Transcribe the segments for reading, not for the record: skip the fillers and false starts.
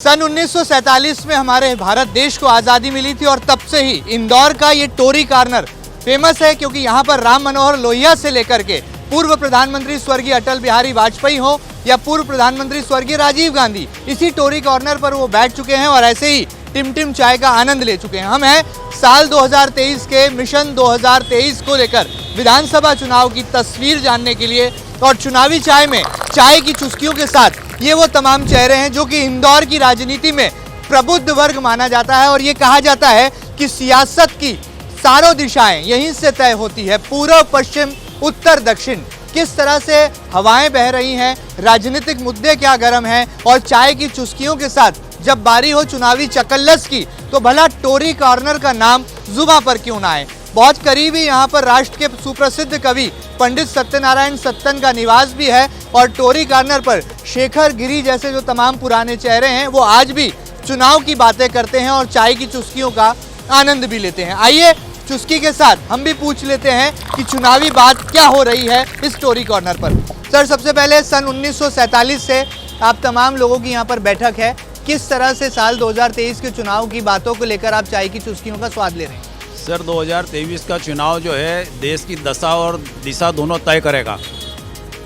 सन 1947 में हमारे भारत देश को आज़ादी मिली थी और तब से ही इंदौर का ये टोरी कॉर्नर फेमस है, क्योंकि यहाँ पर राम मनोहर लोहिया से लेकर के पूर्व प्रधानमंत्री स्वर्गीय अटल बिहारी वाजपेयी हो या पूर्व प्रधानमंत्री स्वर्गीय राजीव गांधी, इसी टोरी कॉर्नर पर वो बैठ चुके हैं और ऐसे ही टिम चाय का आनंद ले चुके हैं। हम हैं साल 2023 के मिशन 2023 को लेकर विधानसभा चुनाव की तस्वीर जानने के लिए, और चुनावी चाय में चाय की चुस्कियों के साथ ये वो तमाम चेहरे हैं जो कि इंदौर की राजनीति में प्रबुद्ध वर्ग माना जाता है। और ये कहा जाता है कि सियासत की चारों दिशाएं यहीं से तय होती है, पूर्व पश्चिम उत्तर दक्षिण किस तरह से हवाएं बह रही हैं, राजनीतिक मुद्दे क्या गर्म हैं, और चाय की चुस्कियों के साथ जब बारी हो चुनावी चकल्लस की तो भला टोरी कॉर्नर का नाम जुबां पर क्यों ना आए। बहुत करीब ही यहाँ पर राष्ट्र के सुप्रसिद्ध कवि पंडित सत्यनारायण सत्तन का निवास भी है, और टोरी कॉर्नर पर शेखर गिरी जैसे जो तमाम पुराने चेहरे हैं वो आज भी चुनाव की बातें करते हैं और चाय की चुस्कियों का आनंद भी लेते हैं। आइए चुस्की के साथ हम भी पूछ लेते हैं कि चुनावी बात क्या हो रही है इस टोरी कॉर्नर पर। सर, सबसे पहले सन 1947 से आप तमाम लोगों की यहाँ पर बैठक है, किस तरह से साल 2023 के चुनाव की बातों को लेकर आप चाय की चुस्कियों का स्वाद ले रहे हैं? सर, 2023 का चुनाव जो है देश की दशा और दिशा दोनों तय करेगा।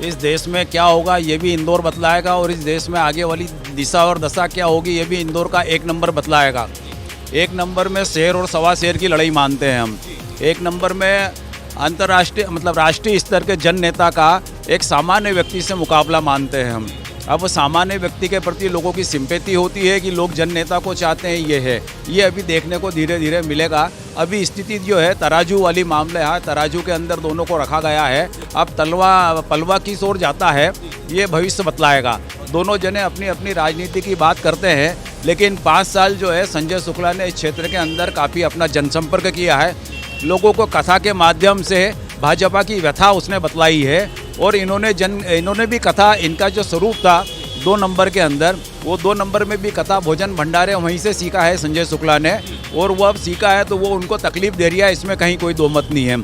इस देश में क्या होगा ये भी इंदौर बतलाएगा, और इस देश में आगे वाली दिशा और दशा क्या होगी ये भी इंदौर का एक नंबर बतलाएगा। एक नंबर में शेर और सवा शेर की लड़ाई मानते हैं हम। एक नंबर में अंतर्राष्ट्रीय मतलब राष्ट्रीय स्तर के जन नेता का एक सामान्य व्यक्ति से मुकाबला मानते हैं हम। अब सामान्य व्यक्ति के प्रति लोगों की सिंपैथी होती है कि लोग जन नेता को चाहते हैं, ये अभी देखने को धीरे धीरे मिलेगा। अभी स्थिति जो है तराजू वाली मामले है, तराजू के अंदर दोनों को रखा गया है। अब पलवा किस ओर जाता है ये भविष्य बतलाएगा। दोनों जने अपनी अपनी राजनीति की बात करते हैं, लेकिन 5 साल जो है संजय शुक्ला ने इस क्षेत्र के अंदर काफ़ी अपना जनसंपर्क किया है। लोगों को कथा के माध्यम से भाजपा की व्यथा उसने बतलाई है, और इन्होंने भी कथा, इनका जो स्वरूप था 2 नंबर के अंदर, वो 2 नंबर में भी कथा भोजन भंडारे वहीं से सीखा है संजय शुक्ला ने, और वो अब सीखा है तो वो उनको तकलीफ दे रहा है, इसमें कहीं कोई दो मत नहीं है।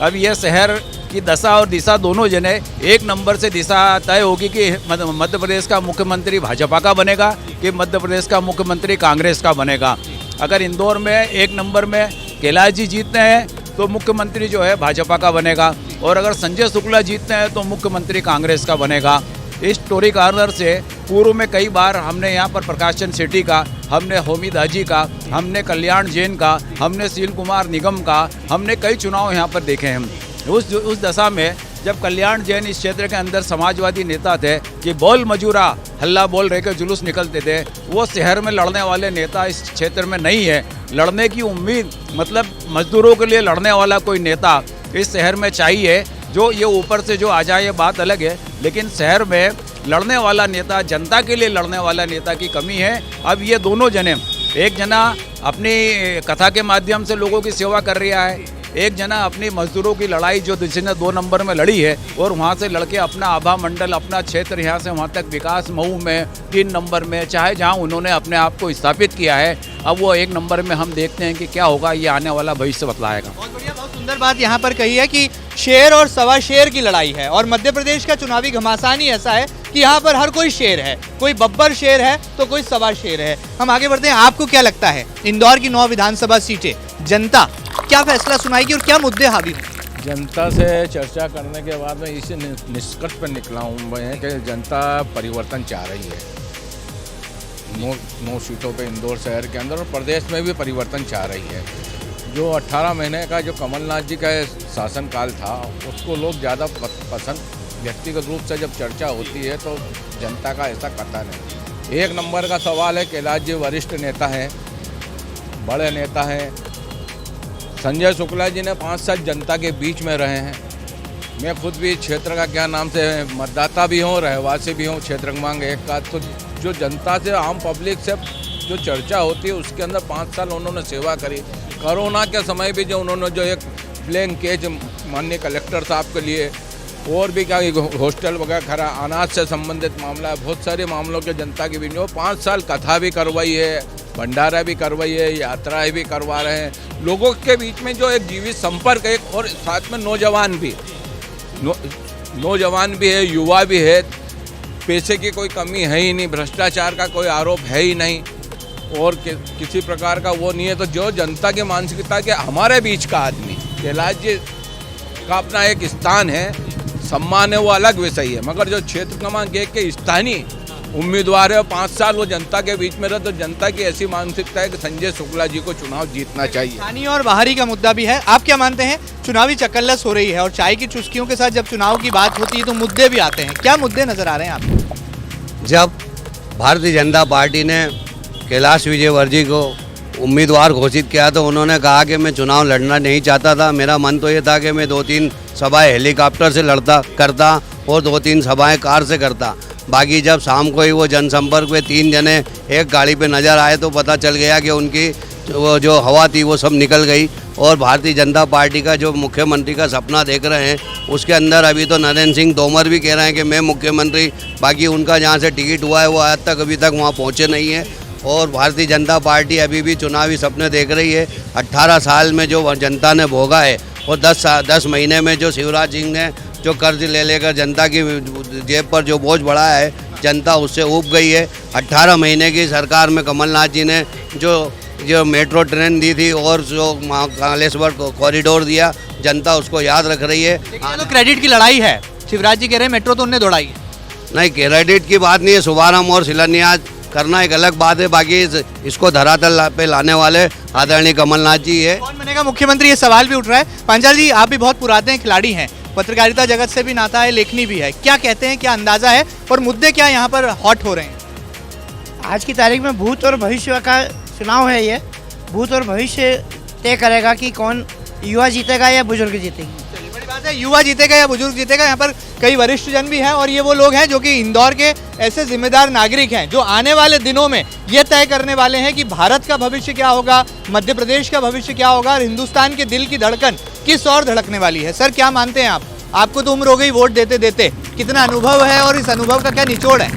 अब यह शहर की दशा और दिशा दोनों जने एक नंबर से दिशा तय होगी कि मध्य प्रदेश का मुख्यमंत्री भाजपा का बनेगा कि मध्य प्रदेश का मुख्यमंत्री कांग्रेस का बनेगा। अगर इंदौर में एक नंबर में कैलाश जी जीतते हैं तो मुख्यमंत्री जो है भाजपा का बनेगा, और अगर संजय शुक्ला जीतते हैं तो मुख्यमंत्री कांग्रेस का बनेगा। इस टोरी कॉर्नर से पूर्व में कई बार हमने यहाँ पर प्रकाशन सेठी का, हमने होमी दाजी का, हमने कल्याण जैन का, हमने सील कुमार निगम का, हमने कई चुनाव यहाँ पर देखे हैं। उस दशा में जब कल्याण जैन इस क्षेत्र के अंदर समाजवादी नेता थे कि बोल मजूरा हल्ला बोल रहे के जुलूस निकलते थे, वो शहर में लड़ने वाले नेता इस क्षेत्र में नहीं है। लड़ने की उम्मीद मतलब मजदूरों के लिए लड़ने वाला कोई नेता इस शहर में चाहिए। जो ये ऊपर से जो आ जाए ये बात अलग है, लेकिन शहर में लड़ने वाला नेता, जनता के लिए लड़ने वाला नेता की कमी है। अब ये दोनों जने, एक जना अपनी कथा के माध्यम से लोगों की सेवा कर रहा है, एक जना अपनी मजदूरों की लड़ाई जो जिसने 2 नंबर में लड़ी है और वहाँ से लड़के अपना आभा मंडल, अपना क्षेत्र यहाँ से वहाँ तक विकास मऊ में 3 नंबर में, चाहे जहाँ उन्होंने अपने आप को स्थापित किया है, अब वो 1 नंबर में। हम देखते हैं कि क्या होगा, ये आने वाला भविष्य बतलाएगा। बहुत बढ़िया, बहुत सुंदर बात यहाँ पर कही है कि शेर और सवा शेर की लड़ाई है, और मध्य प्रदेश का चुनावी घमासान ही ऐसा है कि यहाँ पर हर कोई शेर है, कोई बब्बर शेर है तो कोई सवा शेर है। हम आगे बढ़ते हैं, आपको क्या लगता है इंदौर की 9 विधानसभा सीटें जनता क्या फैसला सुनाएगी और क्या मुद्दे हावी होंगे? जनता से चर्चा करने के बाद मैं इसी निष्कर्ष पर निकला हूँ मैं कि जनता परिवर्तन चाह रही है। 9 सीटों पे इंदौर शहर के अंदर और प्रदेश में भी परिवर्तन चाह रही है। जो 18 महीने का जो कमलनाथ जी का शासनकाल था उसको लोग ज़्यादा पसंद, व्यक्तिगत रूप से जब चर्चा होती है तो जनता का ऐसा कथन है। 1 नंबर का सवाल है, कैलाश जी वरिष्ठ नेता हैं, बड़े नेता हैं। संजय शुक्ला जी ने 5 साल जनता के बीच में रहे हैं। मैं खुद भी क्षेत्र का क्या नाम से मतदाता भी हूँ, रहवासी भी हूँ, क्षेत्र क्रमांक 1 का। तो जो जनता से, आम पब्लिक से जो चर्चा होती है उसके अंदर 5 साल उन्होंने सेवा करी। कोरोना के समय भी जो उन्होंने जो एक ब्लैंक केज माननीय कलेक्टर साहब के लिए, और भी क्या हॉस्टल वगैरह खरा, अनाज से संबंधित मामला, बहुत सारे मामलों के जनता के बीच में 5 साल कथा भी करवाई है, भंडारा भी करवाई है, यात्राएं भी करवा रहे हैं। लोगों के बीच में जो एक जीवित संपर्क है, और साथ में नौजवान भी है, युवा भी है। पैसे की कोई कमी है ही नहीं, भ्रष्टाचार का कोई आरोप है ही नहीं और किसी प्रकार का वो नहीं है। तो जो जनता की मानसिकता के हमारे बीच का आदमी कैलाश जी का अपना एक स्थान है, सम्मान है, वो अलग विषय है, मगर जो क्षेत्र क्रमांक 1 के स्थानीय उम्मीदवार है और 5 साल वो जनता के बीच में रहे, तो जनता की ऐसी मानसिकता है कि संजय शुक्ला जी को चुनाव जीतना चाहिए। स्थानीय और बाहरी का मुद्दा भी है। आप क्या मानते हैं? चुनावी चकल्लस हो रही है और चाय की चुस्कियों के साथ जब चुनाव की बात होती है तो मुद्दे भी आते हैं। क्या मुद्दे नजर आ रहे हैं आपको? जब भारतीय जनता पार्टी ने कैलाश विजयवर्गीय को उम्मीदवार घोषित किया तो उन्होंने कहा कि मैं चुनाव लड़ना नहीं चाहता था। मेरा मन तो ये था कि मैं 2-3 सभाएं हेलीकॉप्टर से करता और 2-3 सभाएं कार से करता। बाकी जब शाम को ही वो जनसंपर्क में 3 जने एक गाड़ी पे नज़र आए तो पता चल गया कि उनकी वो जो हवा थी वो सब निकल गई। और भारतीय जनता पार्टी का जो मुख्यमंत्री का सपना देख रहे हैं उसके अंदर अभी तो नरेंद्र सिंह तोमर भी कह रहे हैं कि मैं मुख्यमंत्री, बाकी उनका जहाँ से टिकट हुआ है वो आज तक अभी तक वहाँ पहुँचे नहीं है। और भारतीय जनता पार्टी अभी भी चुनावी सपने देख रही है। 18 साल में जो जनता ने भोगा है और 10 महीने में जो शिवराज सिंह ने जो कर्ज ले लेकर जनता की जेब पर जो बोझ बढ़ाया है, जनता उससे ऊब गई है। 18 महीने की सरकार में कमलनाथ जी ने जो मेट्रो ट्रेन दी थी और जो कालेश्वर कॉरिडोर दिया, जनता उसको याद रख रही है। तो क्रेडिट की लड़ाई है। शिवराज जी कह रहे हैं मेट्रो तो उन्हें दौड़ाई है। नहीं, क्रेडिट की बात नहीं है। शुभारंभ और शिलान्यास करना एक अलग बात है, बाकी इसको धरातल पे लाने वाले आदरणीय कमलनाथ जी है। कौन बनेगा मुख्यमंत्री, ये सवाल भी उठ रहा है। पांचाल जी, आप भी बहुत पुराने खिलाड़ी हैं, पत्रकारिता जगत से भी नाता है, लेखनी भी है। क्या कहते हैं, क्या अंदाजा है और मुद्दे क्या यहाँ पर हॉट हो रहे हैं? आज की तारीख में भूत और भविष्य का चुनाव है। ये भूत और भविष्य तय करेगा कि कौन युवा जीतेगा या बुजुर्ग जीतेगी। बड़ी बात है, युवा जीतेगा या बुजुर्ग जीतेगा। यहाँ पर कई वरिष्ठ जन भी हैं और ये वो लोग हैं जो कि इंदौर के ऐसे जिम्मेदार नागरिक हैं जो आने वाले दिनों में ये तय करने वाले हैं कि भारत का भविष्य क्या होगा, मध्य प्रदेश का भविष्य क्या होगा और हिंदुस्तान के दिल की धड़कन किस ओर धड़कने वाली है। सर, क्या मानते हैं आप? आपको तो उम्र हो गई वोट देते देते, कितना अनुभव है और इस अनुभव का क्या निचोड़ है?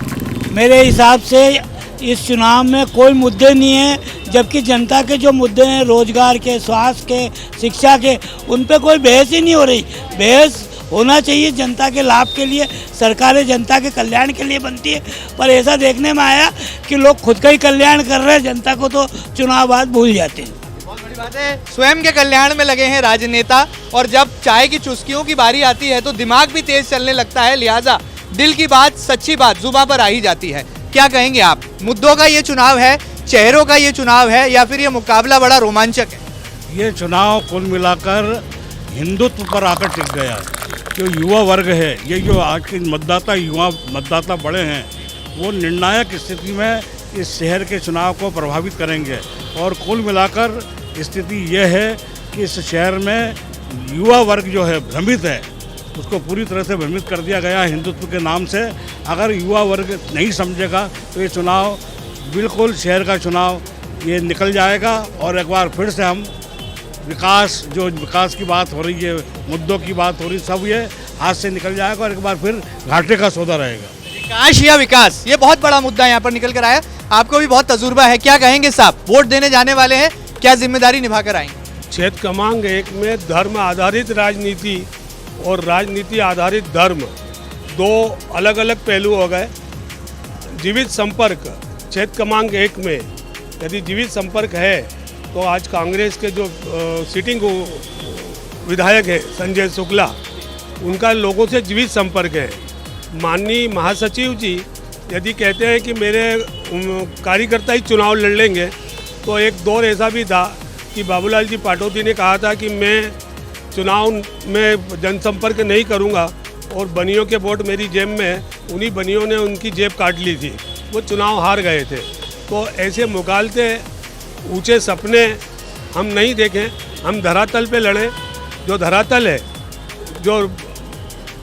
मेरे हिसाब से इस चुनाव में कोई मुद्दे नहीं है, जबकि जनता के जो मुद्दे हैं रोजगार के, स्वास्थ्य के, शिक्षा के, उन पे कोई बहस ही नहीं हो रही। बहस होना चाहिए जनता के लाभ के लिए, सरकारें जनता के कल्याण के लिए बनती है। पर ऐसा देखने में आया कि लोग खुद का ही कल्याण कर रहे हैं, जनता को तो चुनाव बाद भूल जाते हैं। बहुत बड़ी बात है, स्वयं के कल्याण में लगे हैं राजनेता और जब चाय की चुस्कियों की बारी आती है तो दिमाग भी तेज चलने लगता है, लिहाजा दिल की बात, सच्ची बात जुबां पर आ ही जाती है। क्या कहेंगे आप? मुद्दों का ये चुनाव है, चेहरों का ये चुनाव है या फिर ये मुकाबला बड़ा रोमांचक है? ये चुनाव कुल मिलाकर हिंदुत्व पर आकर टिक गया है। जो युवा वर्ग है, ये जो आज के युवा मतदाता बड़े हैं, वो निर्णायक स्थिति में इस शहर के चुनाव को प्रभावित करेंगे। और कुल मिलाकर स्थिति ये है कि इस शहर में युवा वर्ग जो है भ्रमित है, उसको पूरी तरह से भ्रमित कर दिया गया हिंदुत्व के नाम से। अगर युवा वर्ग नहीं समझेगा तो ये चुनाव बिल्कुल शहर का चुनाव ये निकल जाएगा और एक बार फिर से हम विकास की बात हो रही है, मुद्दों की बात हो रही है, सब ये हाथ से निकल जाएगा और एक बार फिर घाटे का सौदा रहेगा। विकास या विकास, ये बहुत बड़ा मुद्दा यहाँ पर निकल कर आया। आपको भी बहुत तजुर्बा है, क्या कहेंगे साहब? वोट देने जाने वाले हैं, क्या जिम्मेदारी निभा कर आएंगे? क्षेत्र क्रमांक 1 में धर्म आधारित राजनीति और राजनीति आधारित धर्म, दो अलग अलग पहलू हो गए। जीवित संपर्क क्षेत्र क्रमांक 1 में यदि जीवित संपर्क है तो आज कांग्रेस के जो सिटिंग विधायक है संजय शुक्ला, उनका लोगों से जीवित संपर्क है। माननीय महासचिव जी यदि कहते हैं कि मेरे कार्यकर्ता ही चुनाव लड़ लेंगे, तो एक दौर ऐसा भी था कि बाबूलाल जी पाटोदी ने कहा था कि मैं चुनाव में जनसंपर्क नहीं करूंगा और बनियों के वोट मेरी जेब में है। उन्हीं बनियों ने उनकी जेब काट ली थी, वो चुनाव हार गए थे। तो ऐसे मुगालते ऊंचे सपने हम नहीं देखें, हम धरातल पे लड़ें। जो धरातल है, जो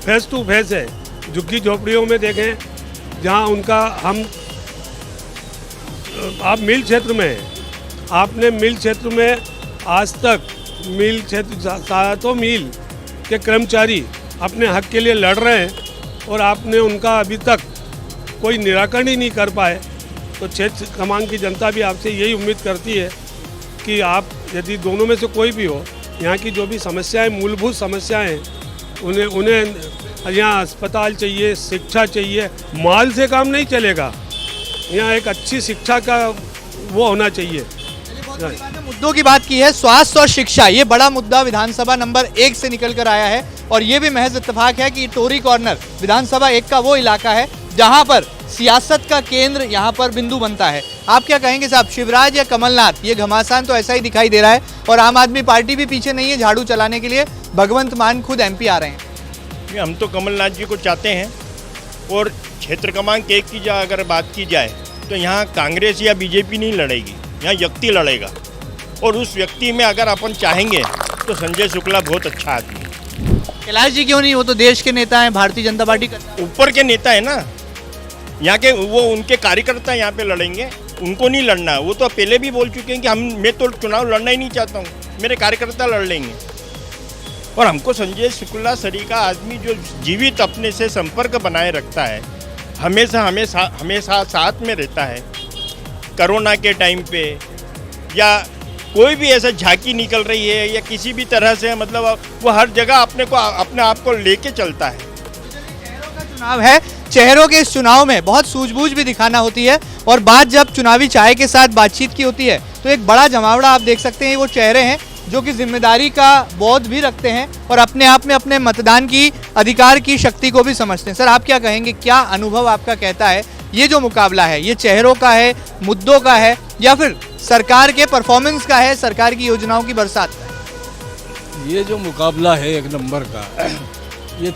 फेस टू फेस है, झुग्गी झोपड़ियों में देखें जहां उनका हम आप मिल क्षेत्र में हैं, आपने मिल क्षेत्र में आज तक मिल क्षेत्र 7 मील के कर्मचारी अपने हक के लिए लड़ रहे हैं और आपने उनका अभी तक कोई निराकरण ही नहीं कर पाए। तो क्षेत्र क्रमांक की जनता भी आपसे यही उम्मीद करती है कि आप यदि दोनों में से कोई भी हो, यहाँ की जो भी समस्याएं, मूलभूत समस्याएं, उन्हें यहाँ अस्पताल चाहिए, शिक्षा चाहिए। माल से काम नहीं चलेगा, यहाँ एक अच्छी शिक्षा का वो होना चाहिए। मुद्दों की बात की है, स्वास्थ्य और शिक्षा ये बड़ा मुद्दा विधानसभा नंबर 1 से निकल कर आया है और ये भी महज इत्तेफाक है कि टोरी कॉर्नर विधानसभा 1 का वो इलाका है जहां पर सियासत का केंद्र यहां पर बिंदु बनता है। आप क्या कहेंगे साहब, शिवराज या कमलनाथ? ये घमासान तो ऐसा ही दिखाई दे रहा है और आम आदमी पार्टी भी पीछे नहीं है झाड़ू चलाने के लिए। भगवंत मान खुद MP आ रहे हैं। हम तो कमलनाथ जी को चाहते हैं और क्षेत्र क्रमांक 1 की अगर बात की जाए तो यहाँ कांग्रेस या बीजेपी नहीं लड़ेगी, यहाँ व्यक्ति लड़ेगा और उस व्यक्ति में अगर अपन चाहेंगे तो संजय शुक्ला बहुत अच्छा आदमी है। कैलाश जी क्यों नहीं? वो तो देश के नेता हैं, भारतीय जनता पार्टी का ऊपर के नेता है ना, यहाँ के वो उनके कार्यकर्ता यहाँ पे लड़ेंगे, उनको नहीं लड़ना। वो तो पहले भी बोल चुके हैं कि मैं तो चुनाव लड़ना ही नहीं चाहता हूँ, मेरे कार्यकर्ता लड़ लेंगे। और हमको संजय शुक्ला सरीका आदमी जो जीवित अपने से संपर्क बनाए रखता है, हमेशा साथ में रहता है, कोरोना के टाइम पे या कोई भी ऐसा झांकी निकल रही है या किसी भी तरह से, मतलब वो हर जगह अपने आप को लेके चलता है। चुनाव है, चेहरों के इस चुनाव में बहुत सूझबूझ भी दिखाना होती है और बात जब चुनावी चाय के साथ बातचीत की होती है तो एक बड़ा जमावड़ा आप देख सकते हैं। वो चेहरे हैं जो कि जिम्मेदारी का बोध भी रखते हैं और अपने आप में अपने मतदान की अधिकार की शक्ति को भी समझते हैं। सर आप क्या कहेंगे, क्या अनुभव आपका कहता है ये जो मुकाबला है ये चेहरों का है, मुद्दों का है या फिर सरकार के परफॉर्मेंस का है, सरकार की योजनाओं की बरसात का है? ये जो मुकाबला है 1 नंबर का, ये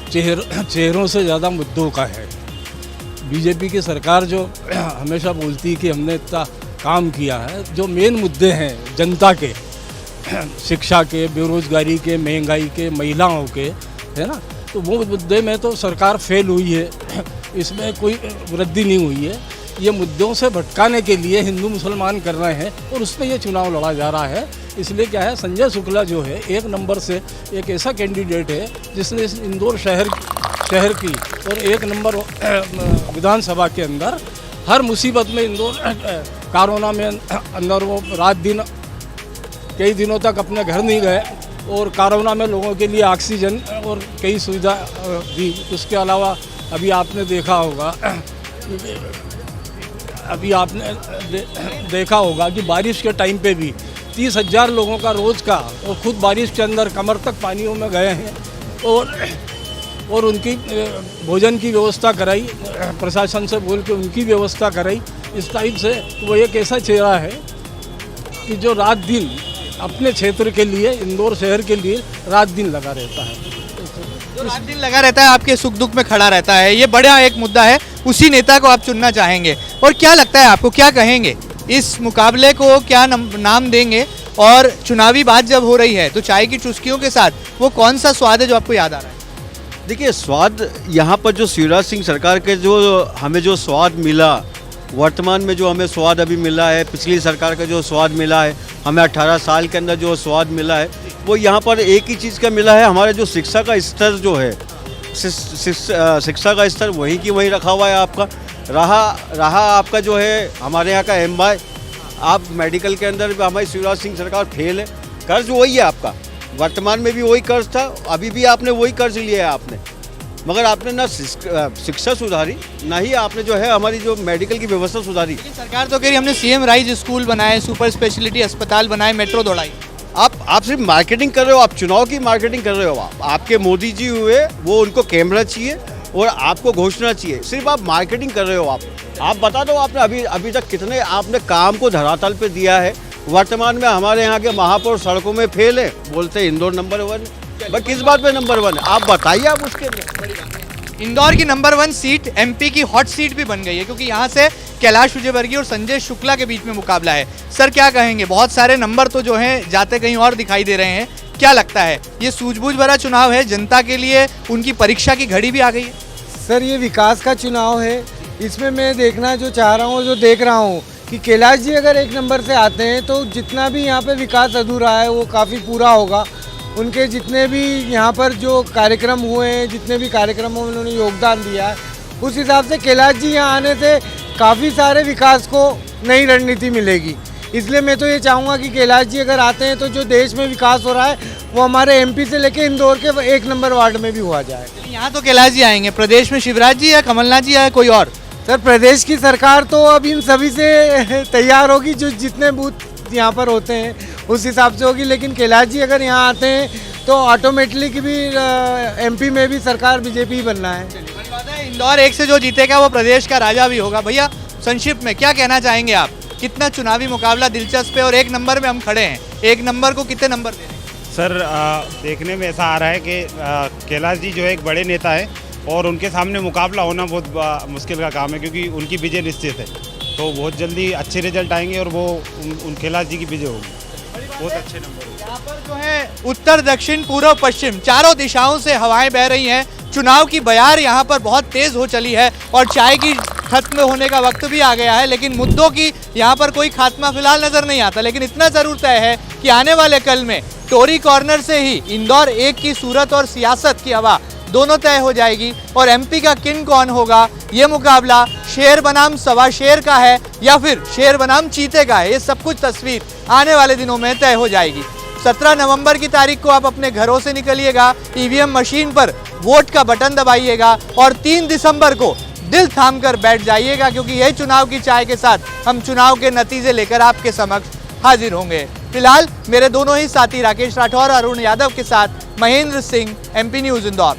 चेहरों से ज़्यादा मुद्दों का है। बीजेपी की सरकार जो हमेशा बोलती है कि हमने इतना काम किया है, जो मेन मुद्दे हैं जनता के, शिक्षा के, बेरोजगारी के, महंगाई के, महिलाओं के, है ना, तो वो मुद्दे में तो सरकार फेल हुई है, इसमें कोई वृद्धि नहीं हुई है। ये मुद्दों से भटकाने के लिए हिंदू मुसलमान कर रहे हैं और उस पर ये चुनाव लड़ा जा रहा है। इसलिए क्या है, संजय शुक्ला जो है 1 नंबर से एक ऐसा कैंडिडेट है जिसने इस इंदौर शहर की और 1 नंबर विधानसभा के अंदर हर मुसीबत में इंदौर कोरोना में अंदर वो रात दिन कई दिनों तक अपने घर नहीं गए और कोरोना में लोगों के लिए ऑक्सीजन और कई सुविधा दी। उसके अलावा अभी आपने देखा होगा कि बारिश के टाइम पे भी 30,000 लोगों का रोज़ का, और खुद बारिश के अंदर कमर तक पानियों में गए हैं और उनकी भोजन की व्यवस्था कराई, प्रशासन से बोल के उनकी व्यवस्था कराई। इस टाइप से वो एक ऐसा चेहरा है कि जो रात दिन अपने क्षेत्र के लिए, इंदौर शहर के लिए रात दिन लगा रहता है। जो रात दिन लगा रहता है, आपके सुख दुख में खड़ा रहता है, ये बड़ा एक मुद्दा है। उसी नेता को आप चुनना चाहेंगे और क्या लगता है आपको, क्या कहेंगे इस मुकाबले को, क्या नाम देंगे? और चुनावी बात जब हो रही है तो चाय की चुस्कियों के साथ वो कौन सा स्वाद है जो आपको याद आ रहा है? देखिए, स्वाद यहाँ पर जो शिवराज सिंह सरकार के जो हमें जो स्वाद मिला, वर्तमान में जो हमें स्वाद अभी मिला है, पिछली सरकार का जो स्वाद मिला है, हमें 18 साल के अंदर जो स्वाद मिला है, वो यहाँ पर एक ही चीज़ का मिला है। हमारे जो शिक्षा का स्तर जो है, शिक्षा का स्तर वहीं की वहीं रखा हुआ है। आपका रहा आपका जो है हमारे यहाँ का MY, आप मेडिकल के अंदर भी हमारी शिवराज सिंह सरकार फेल है। कर्ज वही है आपका, वर्तमान में भी वही कर्ज था, अभी भी आपने वही कर्ज लिया है आपने, मगर आपने ना शिक्षा सुधारी, ना ही आपने जो है हमारी जो मेडिकल की व्यवस्था सुधारी। सरकार तो कह रही हमने CM राइज स्कूल बनाए, सुपर स्पेशलिटी अस्पताल बनाए, मेट्रो दौड़ाई। आप सिर्फ मार्केटिंग कर रहे हो, आप चुनाव की मार्केटिंग कर रहे हो। आपके मोदी जी हुए, वो उनको कैमरा चाहिए और आपको घोषणा चाहिए, सिर्फ आप मार्केटिंग कर रहे हो। आप बता दो आपने अभी तक कितने आपने काम को धरातल पे दिया है। वर्तमान में हमारे यहाँ के महापौर सड़कों में फेल है, बोलते हैं इंदौर नंबर 1, बस किस बात पे नंबर 1 है आप बताइए। आप उसके इंदौर की नंबर 1 सीट MP की हॉट सीट भी बन गई है क्योंकि यहाँ से कैलाश विजयवर्गीय और संजय शुक्ला के बीच में मुकाबला है। सर क्या कहेंगे, बहुत सारे नंबर तो जो हैं जाते कहीं और दिखाई दे रहे हैं, क्या लगता है ये सूझबूझ भरा चुनाव है, जनता के लिए उनकी परीक्षा की घड़ी भी आ गई है? सर ये विकास का चुनाव है, इसमें मैं देखना जो चाह रहा हूँ, जो देख रहा हूँ कि कैलाश जी अगर 1 नंबर से आते हैं तो जितना भी यहाँ पे विकास अधूरा है वो काफ़ी पूरा होगा। उनके जितने भी यहाँ पर जो कार्यक्रम हुए हैं, जितने भी कार्यक्रमों में उन्होंने योगदान दिया है, उस हिसाब से कैलाश जी यहाँ आने से काफ़ी सारे विकास को नई रणनीति मिलेगी। इसलिए मैं तो ये चाहूँगा कि कैलाश जी अगर आते हैं तो जो देश में विकास हो रहा है वो हमारे एमपी से लेके इंदौर के 1 नंबर वार्ड में भी हुआ जाए। यहाँ तो कैलाश जी आएंगे, प्रदेश में शिवराज जी या कमलनाथ जी या कोई और? सर प्रदेश की सरकार तो अब इन सभी से तैयार होगी, जो जितने बूथ यहाँ पर होते हैं उस हिसाब से होगी, लेकिन कैलाश जी अगर यहाँ आते हैं तो ऑटोमेटिकली कि भी एमपी में भी सरकार बीजेपी ही बनना है। इंदौर 1 से जो जीतेगा वो प्रदेश का राजा भी होगा। भैया संक्षिप्त में क्या कहना चाहेंगे आप? कितना चुनावी मुकाबला दिलचस्प है और 1 नंबर में हम खड़े हैं, 1 नंबर को कितने नंबर दे रहे हैं? सर देखने में ऐसा आ रहा है कि कैलाश जी जो है एक बड़े नेता है और उनके सामने मुकाबला होना बहुत मुश्किल का काम है, क्योंकि उनकी विजय निश्चित है। तो बहुत जल्दी अच्छे रिजल्ट आएंगे और वो उन कैलाश जी की विजय होगी, बहुत अच्छे नंबर। यहाँ पर जो है उत्तर दक्षिण पूर्व पश्चिम चारों दिशाओं से हवाएं बह रही हैं। चुनाव की बयार यहाँ पर बहुत तेज हो चली है और चाय की खत्म होने का वक्त भी आ गया है, लेकिन मुद्दों की यहाँ पर कोई खात्मा फिलहाल नजर नहीं आता। लेकिन इतना जरूर तय है कि आने वाले कल में टोरी कॉर्नर से ही इंदौर 1 की सूरत और सियासत की हवा दोनों तय हो जाएगी। और एमपी का किंग कौन होगा, ये मुकाबला शेर बनाम सवा शेर का है या फिर शेर बनाम चीते का है, ये सब कुछ तस्वीर आने वाले दिनों में तय हो जाएगी। 17 नवंबर की तारीख को आप अपने घरों से निकलिएगा, ईवीएम मशीन पर वोट का बटन दबाइएगा और 3 दिसंबर को दिल थाम कर बैठ जाइएगा, क्योंकि यही चुनाव की चाय के साथ हम चुनाव के नतीजे लेकर आपके समक्ष हाजिर होंगे। फिलहाल मेरे दोनों ही साथी राकेश राठौर और अरुण यादव के साथ महेंद्र सिंह, MP न्यूज़ इंदौर।